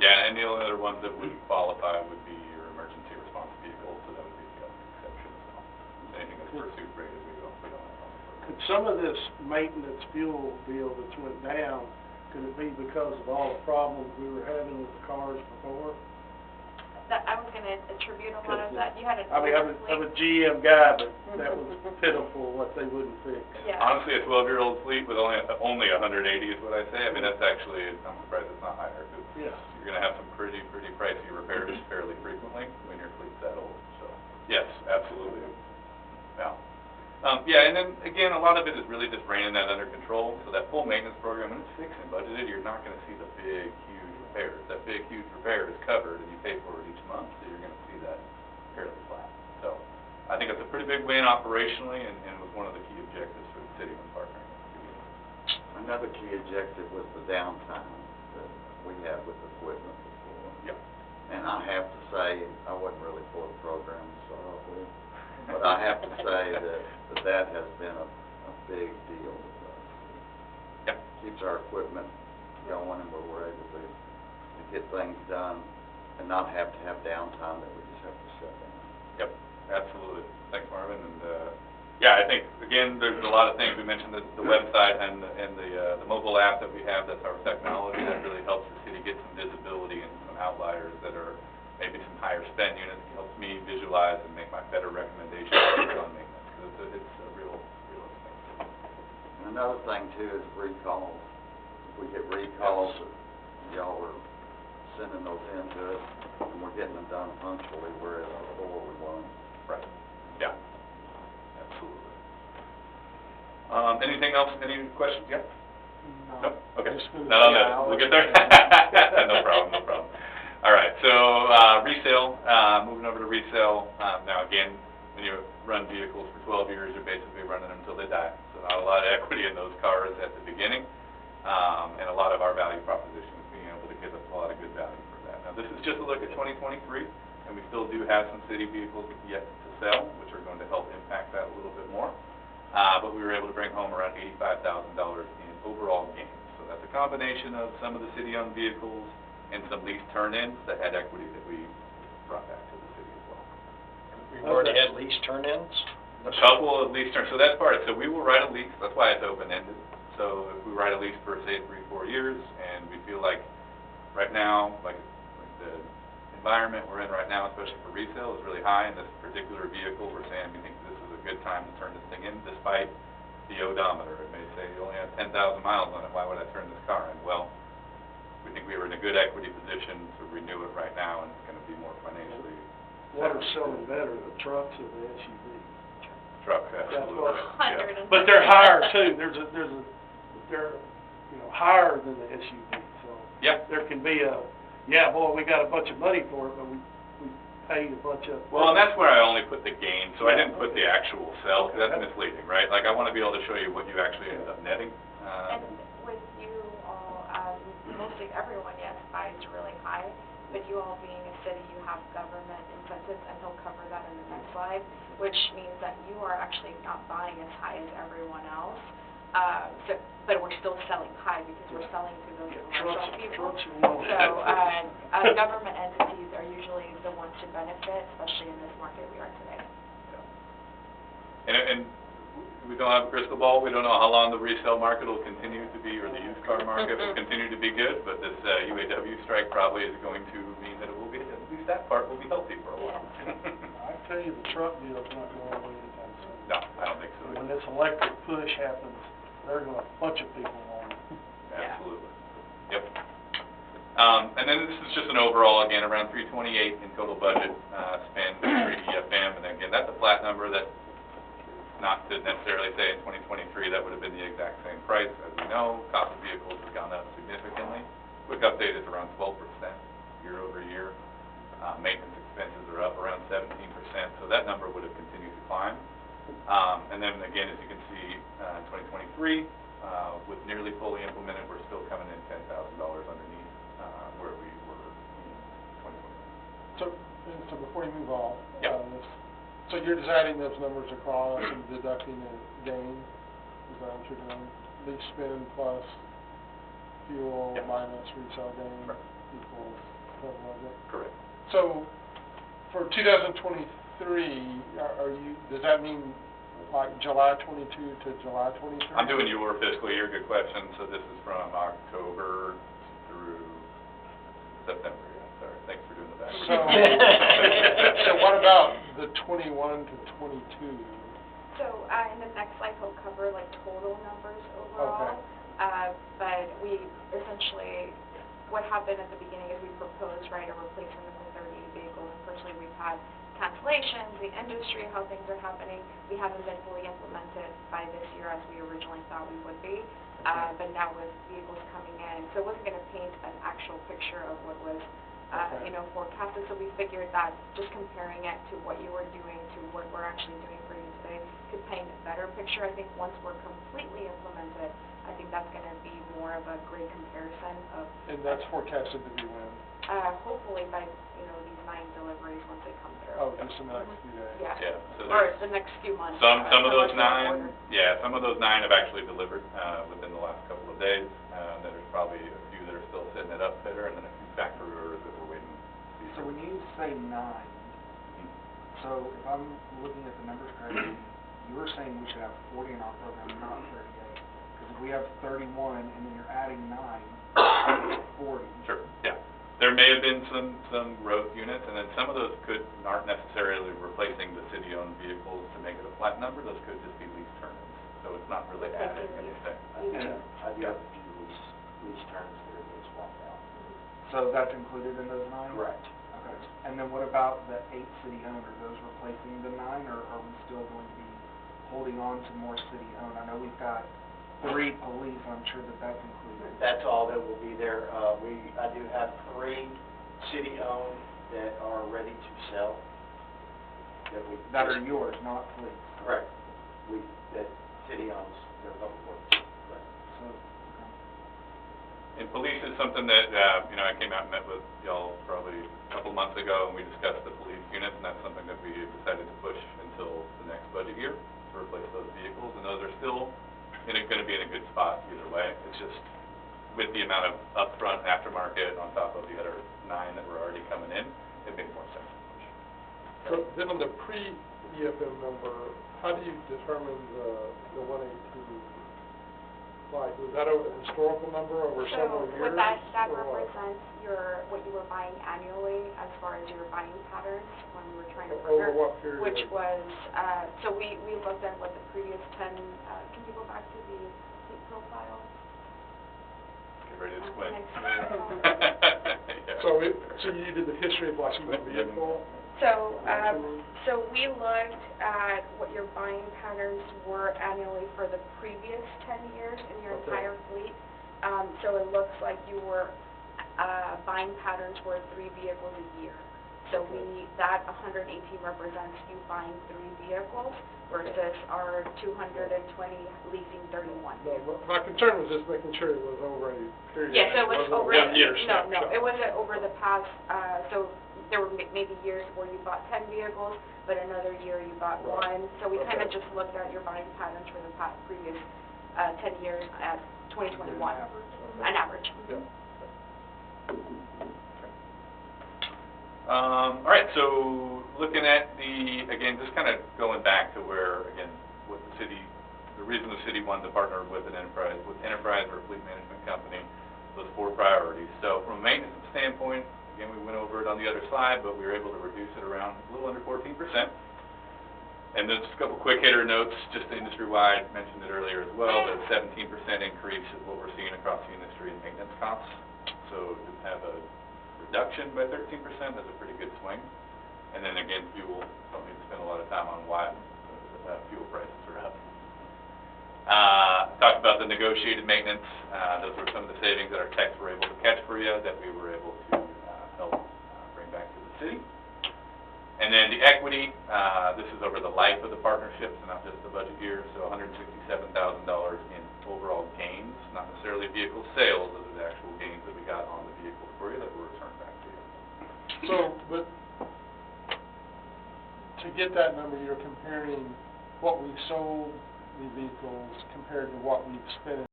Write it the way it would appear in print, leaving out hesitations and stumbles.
Yeah, and the only other ones that would qualify would be your emergency response vehicle, so that would be the exception. So anything that's pursuit rated, we don't have on the program. Could some of this maintenance fuel bill that's went down, could it be because of all the problems we were having with the cars before? That, I was gonna attribute a lot of that. You had a I mean, I'm a GM guy, but that was pitiful what they wouldn't fix. Yeah. Honestly, a 12-year-old fleet with only 180 is what I say. I mean, that's actually, I'm surprised it's not higher, because Yeah. you're going to have some pretty pricey repairs fairly frequently when your fleet's that old. So, yes, absolutely. Yeah. Yeah, and then, again, a lot of it is really just reining that under control. So that full maintenance program, when it's fixed and budgeted, you're not going to see the big, huge repairs. That big, huge repair is covered, and you pay for it each month, so you're going to see that fairly flat. So I think it's a pretty big win operationally, and was one of the key objectives for the city when partnering with the community. Another key objective was the downtime that we had with equipment before. Yep. And I have to say, I wasn't really for the program to start off with, but I have to say that has been a big deal with us. Yep. Keeps our equipment going, and we're able to get things done and not have to have downtime that we just have to shut down. Yep, absolutely. Thanks, Marvin. And yeah, I think again, there's a lot of things we mentioned. The website and the mobile app that we have. That's our technology that really helps the city get some visibility and some outliers that are maybe some higher spend units. It helps me visualize and make my better recommendations on maintenance, because it's a real expense. And another thing too is recalls. If we get recalls, y'all are sending those in to us, and we're getting them done punctually, whereas before we weren't. Right. Yeah. Absolutely. Anything else? Any questions? Yeah? No? Okay. Not on that. We'll get there? No problem. All right. So, resale, moving over to resale. Now, again, when you run vehicles for 12 years, you're basically running them until they die. So not a lot of equity in those cars at the beginning. And a lot of our value proposition is being able to give us a lot of good value for that. Now, this is just a look at 2023, and we still do have some city vehicles yet to sell, which are going to help impact that a little bit more. But we were able to bring home around $85,000 in overall gains. So that's a combination of some of the city-owned vehicles and some lease turn-ins that had equity that we brought back to the city as well. We've already had lease turn-ins? A couple of lease turns. So that's part of it. So we will write a lease. That's why it's open-ended. So if we write a lease for, say, 3-4 years, and we feel like right now, like the environment we're in right now, especially for resale, is really high in this particular vehicle, we're saying we think this is a good time to turn this thing in, despite the odometer. It may say you only have 10,000 miles on it. Why would I turn this car in? Well, we think we were in a good equity position to renew it right now, and it's going to be more financially. What are selling better, the trucks or the SUVs? Trucks, absolutely. Yeah. But they're higher too. They're higher than the SUV. So Yeah. there can be yeah, boy, we got a bunch of money for it, but we paid a bunch of. Well, and that's where I only put the gain, so I didn't put the actual sell, because that's misleading, right? Like, I want to be able to show you what you actually ended up netting. And with you all, mostly everyone, yes, buys really high, but you all being a city, you have government incentives, and he'll cover that in the next slide, which means that you are actually not buying as high as everyone else. But we're still selling high because we're selling to those commercial people. So, government entities are usually the ones to benefit, especially in this market we are today. Yeah. And we don't have a crystal ball. We don't know how long the resale market will continue to be, or the used car market will continue to be good, but this UAW strike probably is going to mean that it will be, at least that part will be healthy for a while. I tell you, the truck deal's not going away anytime soon. No, I don't think so. When this electric push happens, there's a bunch of people on it. Absolutely. Yep. And then this is just an overall, again, around $328 in total budget spend for EFM, and again, that's a flat number. That not to necessarily say in 2023 that would have been the exact same price. As we know, cost of vehicles has gone up significantly. Quick update is around 12% year over year. Maintenance expenses are up around 17%, so that number would have continued to climb. And then again, as you can see, in 2023, with nearly fully implemented, we're still coming in $10,000 underneath where we were in 2020. So before you move on, Yep. So you're deciding those numbers across and deducting a gain? Is that what you're doing? Lease spend plus fuel Yep. minus resale gain? Right. equals something like that. Correct. So, for 2023, are you, does that mean like July 22 to July 23? I'm doing your fiscal year, good question, so this is from October through September, yeah, sorry, thanks for doing the backwards. So what about the 21 to 22? So, in the next slide, he'll cover like total numbers overall. Okay. But we essentially, what happened at the beginning is we proposed, right, a replacement of the 38 vehicles. Unfortunately, we've had cancellations, the industry, how things are happening. We haven't been fully implemented by this year as we originally thought we would be. But now with vehicles coming in, so it wasn't going to paint an actual picture of what was, Okay. you know, forecasted. So we figured that just comparing it to what you were doing to what we're actually doing for you today could paint a better picture. I think once we're completely implemented, I think that's going to be more of a great comparison of. And that's forecasted to be when? Hopefully by, you know, these 9 deliveries once they come through. Oh, just in the next few days? Yeah. Yeah, so Or there's the next few months. some of those unless they're 9, ordered. yeah, some of those 9 have actually delivered, within the last couple of days. Then there's probably a few that are still sitting at upfitter, and then a few factory orders that we're waiting to see. So when you say 9, so if I'm looking at the numbers correctly, you were saying we should have 40 in our program, not 38. Because if we have 31 and then you're adding 9, 40. Sure, yeah. There may have been some growth units, and then some of those aren't necessarily replacing the city-owned vehicles to make it a flat number. Those could just be lease turn-ins, so it's not really adding anything. I do have a few lease terms that are being swapped out. So that's included in those 9? Correct. Okay. And then what about the 8 city-owned? Are those replacing the 9, or are we still going to be holding on to more city-owned? I know we've got 3 police, I'm sure that that's included. That's all that will be there. I do have 3 city-owned that are ready to sell. That are yours, not police. Correct. That city owns, they're public works. Correct. So, okay. And police is something that, you know, I came out and met with y'all probably a couple months ago, and we discussed the police units, and that's something that we decided to push until the next budget year to replace those vehicles, and those are still going to be in a good spot either way. It's just with the amount of upfront aftermarket on top of the other 9 that were already coming in, it made more sense to push. So then on the pre-EFM number, how do you determine the 182? Like, was that a historical number over several years? So what that or what? represents what you were buying annually as far as your buying patterns when we were trying to Over partner. what period? Which was, so we looked at what the previous 10, can you go back to the fleet profile? Get ready to squint. Next year. Yeah. So you did the history of like the vehicle? So we looked at what your buying patterns were annually for the previous 10 years in your Okay. entire fleet. So it looks like you were, buying patterns were 3 vehicles a year. So that 118 represents you buying 3 vehicles versus our 220 leasing 31. No, my concern was just making sure it was over a period. Yes, it was wasn't a over, 1 year no, snapshot. it wasn't over the past, so there were maybe years where you bought 10 vehicles, but another year you bought Right. 1. So we kind of Okay. just looked at your buying patterns for the previous 10 years at 2021, an average. Yeah. All right, so looking at again, just kind of going back to where, again, the reason the city wanted to partner with Enterprise or a fleet management company, those 4 priorities. So from a maintenance standpoint, again, we went over it on the other slide, but we were able to reduce it around a little under 14%. And then just a couple quick hitter notes, just industry-wide, mentioned it earlier as well, the 17% increase is what we're seeing across the industry in maintenance costs. So to have a reduction by 13%, that's a pretty good swing. And then again, fuel, don't need to spend a lot of time on why fuel prices are up. Talked about the negotiated maintenance. Those were some of the savings that our techs were able to catch for you, that we were able to help bring back to the city. And then the equity, this is over the life of the partnerships, not just the budget year, so $167,000 in overall gains, not necessarily vehicle sales, those are the actual gains that we got on the vehicles for you that were returned back to you. So, but to get that number, you're comparing what we've sold the vehicles compared to what we've spent